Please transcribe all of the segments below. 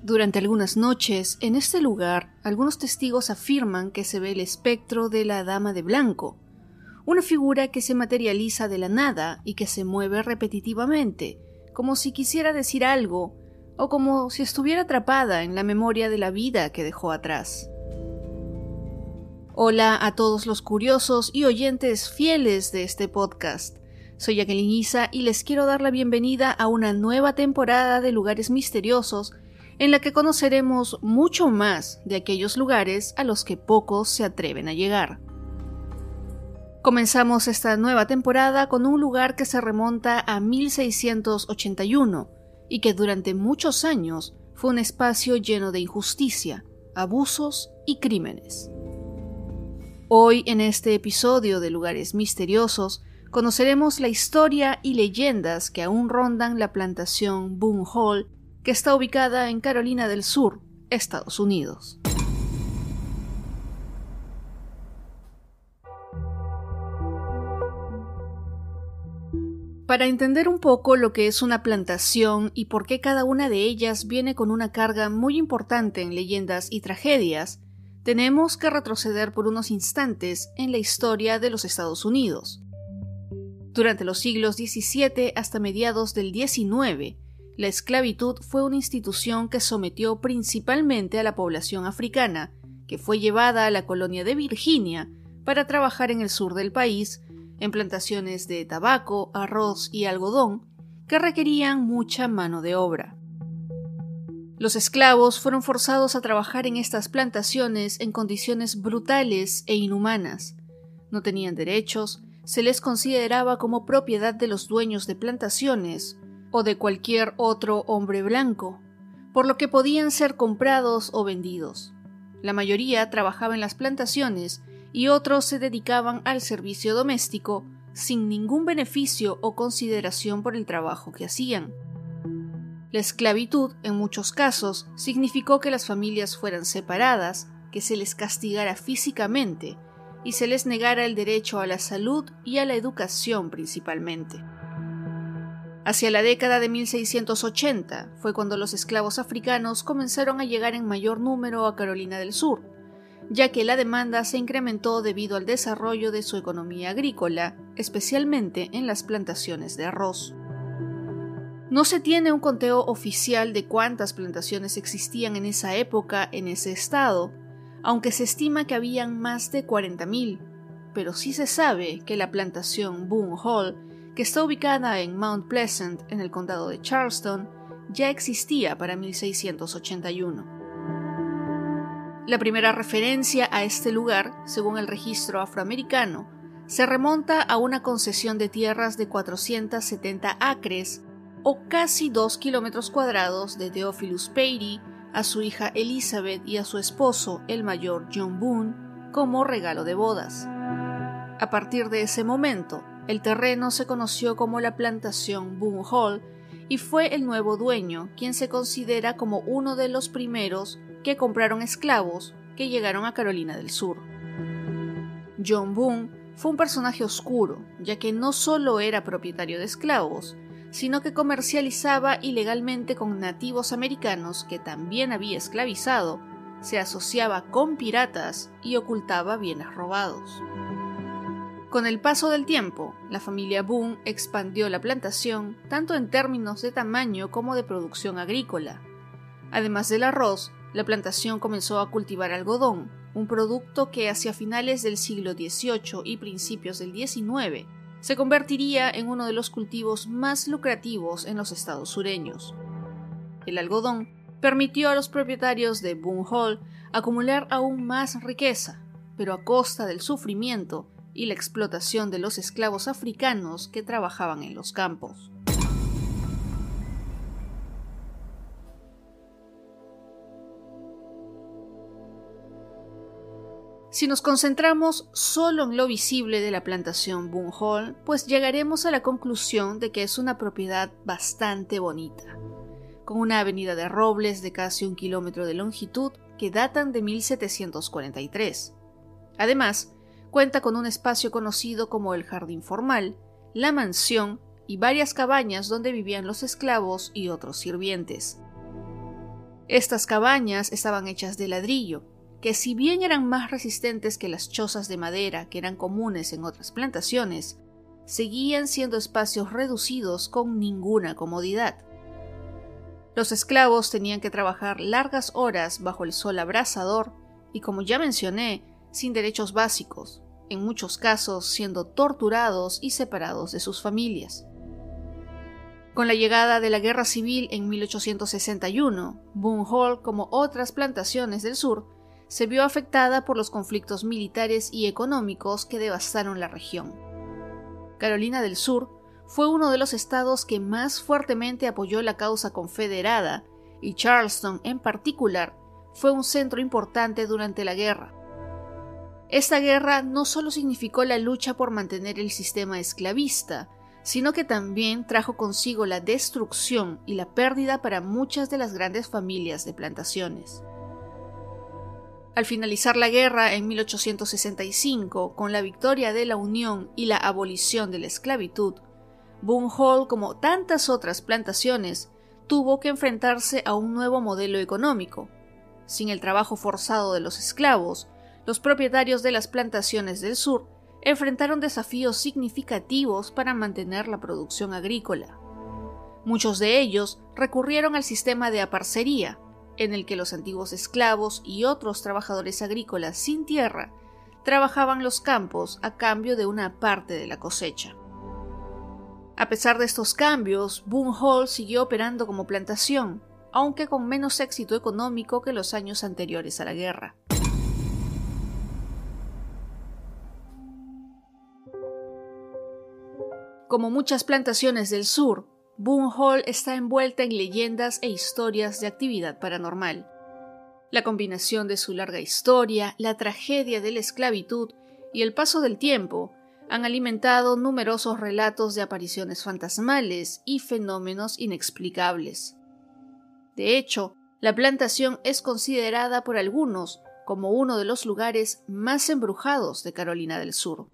Durante algunas noches, en este lugar, algunos testigos afirman que se ve el espectro de la Dama de Blanco, una figura que se materializa de la nada y que se mueve repetitivamente, como si quisiera decir algo, o como si estuviera atrapada en la memoria de la vida que dejó atrás. Hola a todos los curiosos y oyentes fieles de este podcast. Soy Jacqueline Isa y les quiero dar la bienvenida a una nueva temporada de Lugares Misteriosos, en la que conoceremos mucho más de aquellos lugares a los que pocos se atreven a llegar. Comenzamos esta nueva temporada con un lugar que se remonta a 1681 y que durante muchos años fue un espacio lleno de injusticia, abusos y crímenes. Hoy, en este episodio de Lugares Misteriosos, conoceremos la historia y leyendas que aún rondan la plantación Boone Hall, que está ubicada en Carolina del Sur, Estados Unidos. Para entender un poco lo que es una plantación y por qué cada una de ellas viene con una carga muy importante en leyendas y tragedias, tenemos que retroceder por unos instantes en la historia de los Estados Unidos. Durante los siglos XVII hasta mediados del XIX, la esclavitud fue una institución que sometió principalmente a la población africana, que fue llevada a la colonia de Virginia para trabajar en el sur del país, en plantaciones de tabaco, arroz y algodón, que requerían mucha mano de obra. Los esclavos fueron forzados a trabajar en estas plantaciones en condiciones brutales e inhumanas. No tenían derechos, se les consideraba como propiedad de los dueños de plantaciones o de cualquier otro hombre blanco, por lo que podían ser comprados o vendidos. La mayoría trabajaba en las plantaciones y otros se dedicaban al servicio doméstico sin ningún beneficio o consideración por el trabajo que hacían. La esclavitud, en muchos casos, significó que las familias fueran separadas, que se les castigara físicamente y se les negara el derecho a la salud y a la educación principalmente. Hacia la década de 1680 fue cuando los esclavos africanos comenzaron a llegar en mayor número a Carolina del Sur, ya que la demanda se incrementó debido al desarrollo de su economía agrícola, especialmente en las plantaciones de arroz. No se tiene un conteo oficial de cuántas plantaciones existían en esa época en ese estado, aunque se estima que habían más de 40,000, pero sí se sabe que la plantación Boone Hall, que está ubicada en Mount Pleasant, en el condado de Charleston, ya existía para 1681. La primera referencia a este lugar, según el registro afroamericano, se remonta a una concesión de tierras de 470 acres o casi 2 kilómetros cuadrados de Theophilus Petty a su hija Elizabeth y a su esposo, el mayor John Boone, como regalo de bodas. A partir de ese momento, el terreno se conoció como la plantación Boone Hall y fue el nuevo dueño quien se considera como uno de los primeros que compraron esclavos que llegaron a Carolina del Sur. John Boone fue un personaje oscuro, ya que no solo era propietario de esclavos, sino que comercializaba ilegalmente con nativos americanos que también había esclavizado, se asociaba con piratas y ocultaba bienes robados. Con el paso del tiempo, la familia Boone expandió la plantación tanto en términos de tamaño como de producción agrícola. Además del arroz, la plantación comenzó a cultivar algodón, un producto que hacia finales del siglo XVIII y principios del XIX se convertiría en uno de los cultivos más lucrativos en los estados sureños. El algodón permitió a los propietarios de Boone Hall acumular aún más riqueza, pero a costa del sufrimiento y la explotación de los esclavos africanos que trabajaban en los campos. Si nos concentramos solo en lo visible de la plantación Boone Hall, pues llegaremos a la conclusión de que es una propiedad bastante bonita, con una avenida de robles de casi 1 kilómetro de longitud que datan de 1743. Además, cuenta con un espacio conocido como el Jardín Formal, la mansión y varias cabañas donde vivían los esclavos y otros sirvientes. Estas cabañas estaban hechas de ladrillo, que si bien eran más resistentes que las chozas de madera que eran comunes en otras plantaciones, seguían siendo espacios reducidos con ninguna comodidad. Los esclavos tenían que trabajar largas horas bajo el sol abrasador y, como ya mencioné, sin derechos básicos, en muchos casos siendo torturados y separados de sus familias. Con la llegada de la Guerra Civil en 1861, Boone Hall, como otras plantaciones del sur, se vio afectada por los conflictos militares y económicos que devastaron la región. Carolina del Sur fue uno de los estados que más fuertemente apoyó la causa confederada, y Charleston, en particular, fue un centro importante durante la guerra. Esta guerra no solo significó la lucha por mantener el sistema esclavista, sino que también trajo consigo la destrucción y la pérdida para muchas de las grandes familias de plantaciones. Al finalizar la guerra en 1865, con la victoria de la Unión y la abolición de la esclavitud, Boone Hall, como tantas otras plantaciones, tuvo que enfrentarse a un nuevo modelo económico. Sin el trabajo forzado de los esclavos, los propietarios de las plantaciones del sur enfrentaron desafíos significativos para mantener la producción agrícola. Muchos de ellos recurrieron al sistema de aparcería, en el que los antiguos esclavos y otros trabajadores agrícolas sin tierra trabajaban los campos a cambio de una parte de la cosecha. A pesar de estos cambios, Boone Hall siguió operando como plantación, aunque con menos éxito económico que los años anteriores a la guerra. Como muchas plantaciones del sur, Boone Hall está envuelta en leyendas e historias de actividad paranormal. La combinación de su larga historia, la tragedia de la esclavitud y el paso del tiempo han alimentado numerosos relatos de apariciones fantasmales y fenómenos inexplicables. De hecho, la plantación es considerada por algunos como uno de los lugares más embrujados de Carolina del Sur.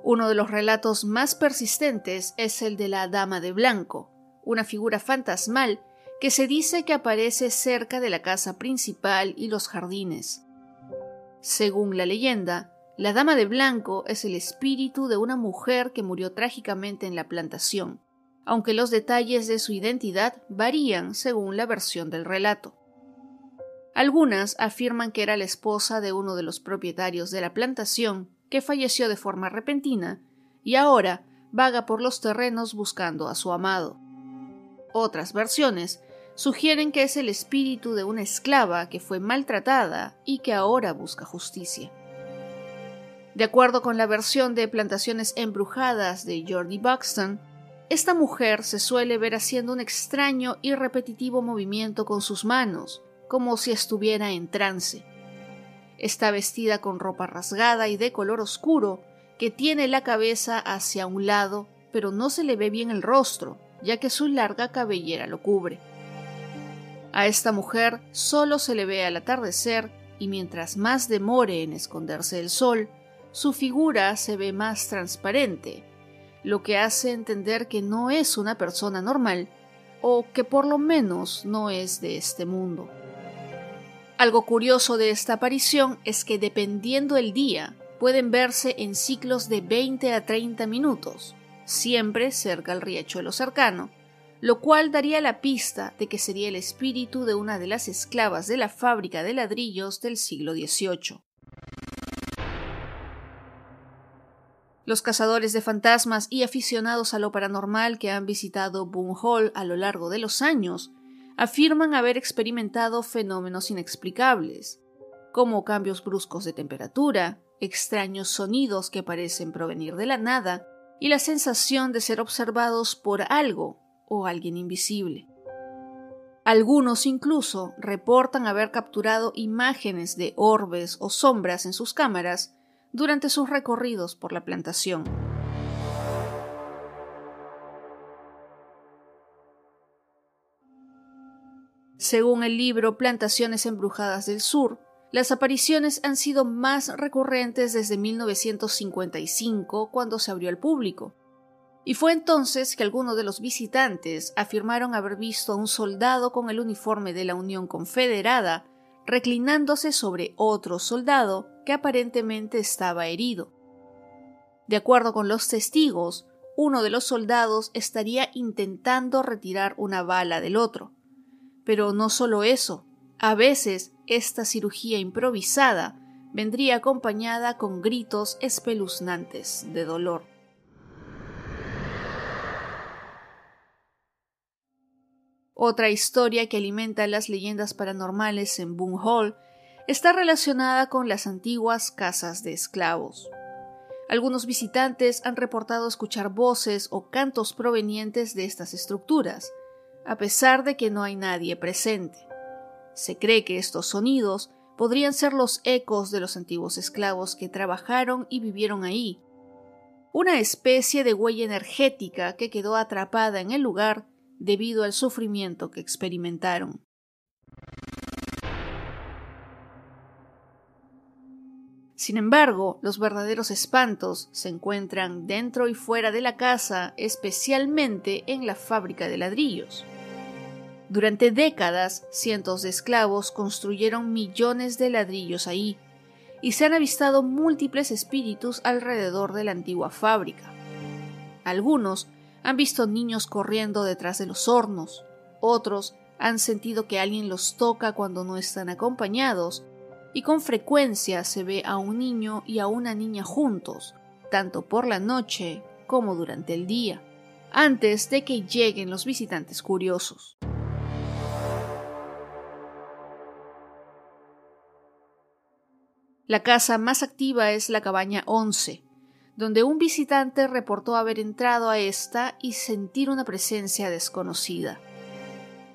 Uno de los relatos más persistentes es el de la Dama de Blanco, una figura fantasmal que se dice que aparece cerca de la casa principal y los jardines. Según la leyenda, la Dama de Blanco es el espíritu de una mujer que murió trágicamente en la plantación, aunque los detalles de su identidad varían según la versión del relato. Algunas afirman que era la esposa de uno de los propietarios de la plantación, que falleció de forma repentina y ahora vaga por los terrenos buscando a su amado. Otras versiones sugieren que es el espíritu de una esclava que fue maltratada y que ahora busca justicia. De acuerdo con la versión de Plantaciones Embrujadas de Jordy Buxton, esta mujer se suele ver haciendo un extraño y repetitivo movimiento con sus manos, como si estuviera en trance. Está vestida con ropa rasgada y de color oscuro, que tiene la cabeza hacia un lado, pero no se le ve bien el rostro, ya que su larga cabellera lo cubre. A esta mujer solo se le ve al atardecer, y mientras más demore en esconderse el sol, su figura se ve más transparente, lo que hace entender que no es una persona normal, o que por lo menos no es de este mundo. Algo curioso de esta aparición es que dependiendo el día, pueden verse en ciclos de 20 a 30 minutos, siempre cerca al riachuelo cercano, lo cual daría la pista de que sería el espíritu de una de las esclavas de la fábrica de ladrillos del siglo XVIII. Los cazadores de fantasmas y aficionados a lo paranormal que han visitado Boone Hall a lo largo de los años afirman haber experimentado fenómenos inexplicables, como cambios bruscos de temperatura, extraños sonidos que parecen provenir de la nada y la sensación de ser observados por algo o alguien invisible. Algunos incluso reportan haber capturado imágenes de orbes o sombras en sus cámaras durante sus recorridos por la plantación. Según el libro Plantaciones Embrujadas del Sur, las apariciones han sido más recurrentes desde 1955, cuando se abrió al público. Y fue entonces que algunos de los visitantes afirmaron haber visto a un soldado con el uniforme de la Unión Confederada reclinándose sobre otro soldado que aparentemente estaba herido. De acuerdo con los testigos, uno de los soldados estaría intentando retirar una bala del otro. Pero no solo eso, a veces esta cirugía improvisada vendría acompañada con gritos espeluznantes de dolor. Otra historia que alimenta las leyendas paranormales en Boone Hall está relacionada con las antiguas casas de esclavos. Algunos visitantes han reportado escuchar voces o cantos provenientes de estas estructuras, a pesar de que no hay nadie presente. Se cree que estos sonidos podrían ser los ecos de los antiguos esclavos que trabajaron y vivieron ahí, una especie de huella energética que quedó atrapada en el lugar debido al sufrimiento que experimentaron. Sin embargo, los verdaderos espantos se encuentran dentro y fuera de la casa, especialmente en la fábrica de ladrillos. Durante décadas, cientos de esclavos construyeron millones de ladrillos ahí, y se han avistado múltiples espíritus alrededor de la antigua fábrica. Algunos han visto niños corriendo detrás de los hornos, otros han sentido que alguien los toca cuando no están acompañados, y con frecuencia se ve a un niño y a una niña juntos, tanto por la noche como durante el día, antes de que lleguen los visitantes curiosos. La casa más activa es la cabaña 11, donde un visitante reportó haber entrado a esta y sentir una presencia desconocida.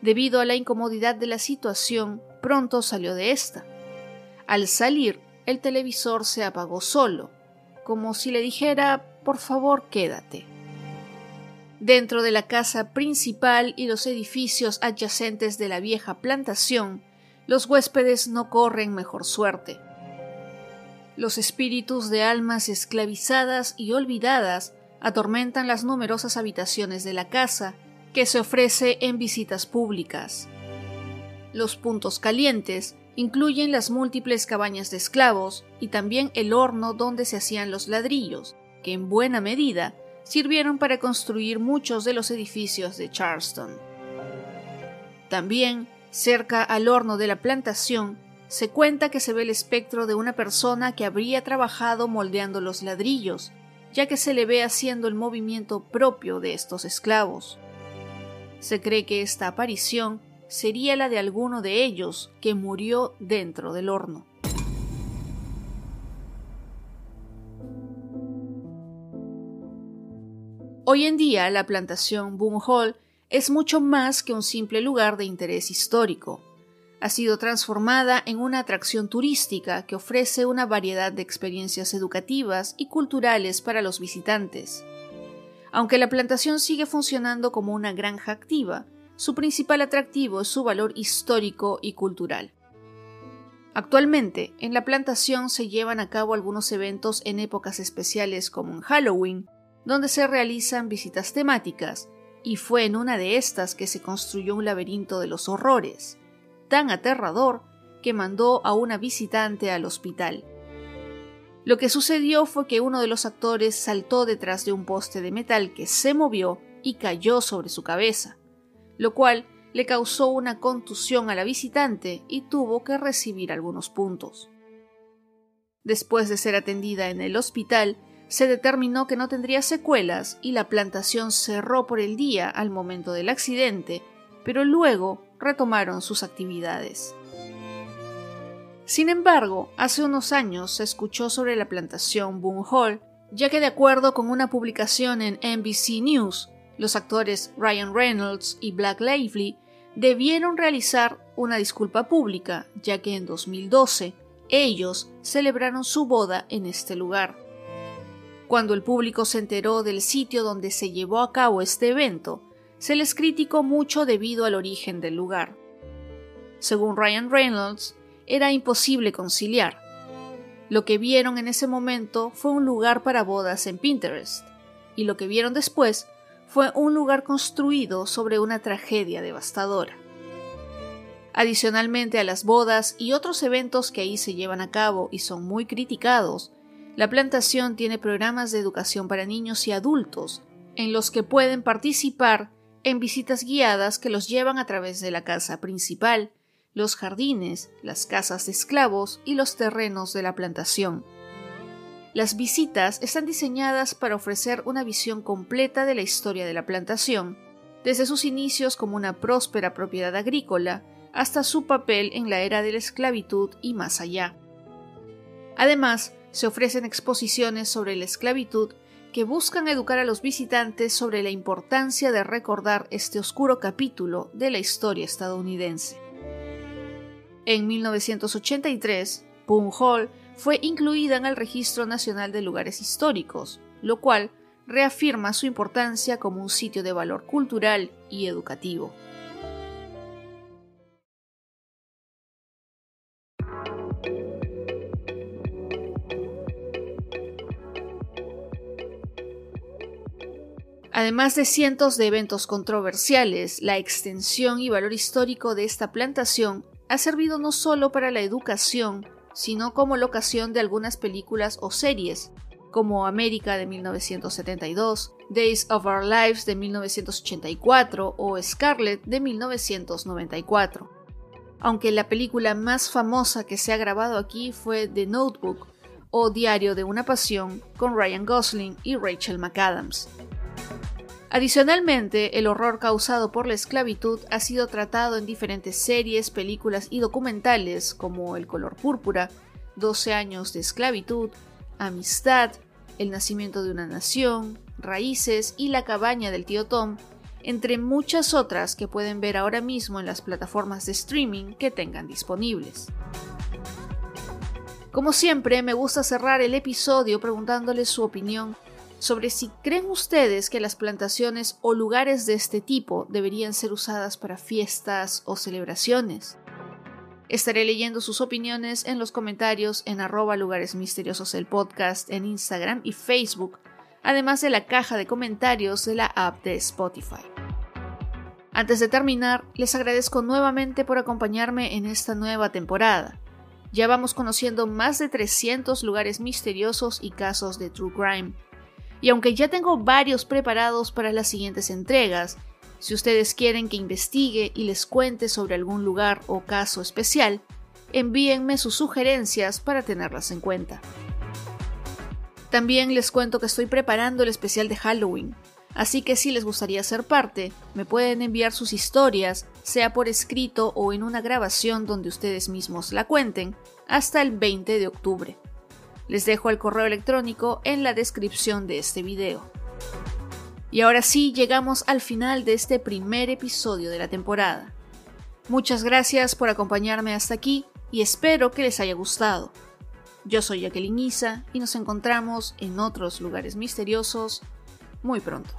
Debido a la incomodidad de la situación, pronto salió de esta. Al salir, el televisor se apagó solo, como si le dijera, por favor, quédate. Dentro de la casa principal y los edificios adyacentes de la vieja plantación, los huéspedes no corren mejor suerte. Los espíritus de almas esclavizadas y olvidadas atormentan las numerosas habitaciones de la casa que se ofrece en visitas públicas. Los puntos calientes incluyen las múltiples cabañas de esclavos y también el horno donde se hacían los ladrillos, que en buena medida sirvieron para construir muchos de los edificios de Charleston. También, cerca al horno de la plantación, se cuenta que se ve el espectro de una persona que habría trabajado moldeando los ladrillos, ya que se le ve haciendo el movimiento propio de estos esclavos. Se cree que esta aparición sería la de alguno de ellos que murió dentro del horno. Hoy en día, la plantación Boone Hall es mucho más que un simple lugar de interés histórico. Ha sido transformada en una atracción turística que ofrece una variedad de experiencias educativas y culturales para los visitantes. Aunque la plantación sigue funcionando como una granja activa, su principal atractivo es su valor histórico y cultural. Actualmente, en la plantación se llevan a cabo algunos eventos en épocas especiales como en Halloween, donde se realizan visitas temáticas, y fue en una de estas que se construyó un laberinto de los horrores, tan aterrador que mandó a una visitante al hospital. Lo que sucedió fue que uno de los actores saltó detrás de un poste de metal que se movió y cayó sobre su cabeza, lo cual le causó una contusión a la visitante y tuvo que recibir algunos puntos. Después de ser atendida en el hospital, se determinó que no tendría secuelas y la plantación cerró por el día al momento del accidente, pero luego retomaron sus actividades. Sin embargo, hace unos años se escuchó sobre la plantación Boone Hall, ya que de acuerdo con una publicación en NBC News, los actores Ryan Reynolds y Blake Lively debieron realizar una disculpa pública, ya que en 2012 ellos celebraron su boda en este lugar. Cuando el público se enteró del sitio donde se llevó a cabo este evento, se les criticó mucho debido al origen del lugar. Según Ryan Reynolds, era imposible conciliar. Lo que vieron en ese momento fue un lugar para bodas en Pinterest. y lo que vieron después fue un lugar construido sobre una tragedia devastadora. Adicionalmente a las bodas y otros eventos que ahí se llevan a cabo y son muy criticados, la plantación tiene programas de educación para niños y adultos, en los que pueden participar en visitas guiadas que los llevan a través de la casa principal, los jardines, las casas de esclavos y los terrenos de la plantación. Las visitas están diseñadas para ofrecer una visión completa de la historia de la plantación, desde sus inicios como una próspera propiedad agrícola hasta su papel en la era de la esclavitud y más allá. Además, se ofrecen exposiciones sobre la esclavitud que buscan educar a los visitantes sobre la importancia de recordar este oscuro capítulo de la historia estadounidense. En 1983, Boone Hall fue incluida en el Registro Nacional de Lugares Históricos, lo cual reafirma su importancia como un sitio de valor cultural y educativo. Además de cientos de eventos controversiales, la extensión y valor histórico de esta plantación ha servido no solo para la educación, sino como locación de algunas películas o series, como América de 1972, Days of Our Lives de 1984 o Scarlet de 1994. Aunque la película más famosa que se ha grabado aquí fue The Notebook o Diario de una Pasión con Ryan Gosling y Rachel McAdams. Adicionalmente, el horror causado por la esclavitud ha sido tratado en diferentes series, películas y documentales como El color púrpura, 12 años de esclavitud, Amistad, El nacimiento de una nación, Raíces y La cabaña del tío Tom, entre muchas otras que pueden ver ahora mismo en las plataformas de streaming que tengan disponibles. Como siempre, me gusta cerrar el episodio preguntándoles su opinión sobre si creen ustedes que las plantaciones o lugares de este tipo deberían ser usadas para fiestas o celebraciones. Estaré leyendo sus opiniones en los comentarios en @lugaresmisteriosos el podcast en Instagram y Facebook, además de la caja de comentarios de la app de Spotify. Antes de terminar, les agradezco nuevamente por acompañarme en esta nueva temporada. Ya vamos conociendo más de 300 lugares misteriosos y casos de True Crime. Y aunque ya tengo varios preparados para las siguientes entregas, si ustedes quieren que investigue y les cuente sobre algún lugar o caso especial, envíenme sus sugerencias para tenerlas en cuenta. También les cuento que estoy preparando el especial de Halloween, así que si les gustaría ser parte, me pueden enviar sus historias, sea por escrito o en una grabación donde ustedes mismos la cuenten, hasta el 20 de octubre. Les dejo el correo electrónico en la descripción de este video. Y ahora sí, llegamos al final de este primer episodio de la temporada. Muchas gracias por acompañarme hasta aquí y espero que les haya gustado. Yo soy Jacqueline Isa y nos encontramos en otros lugares misteriosos muy pronto.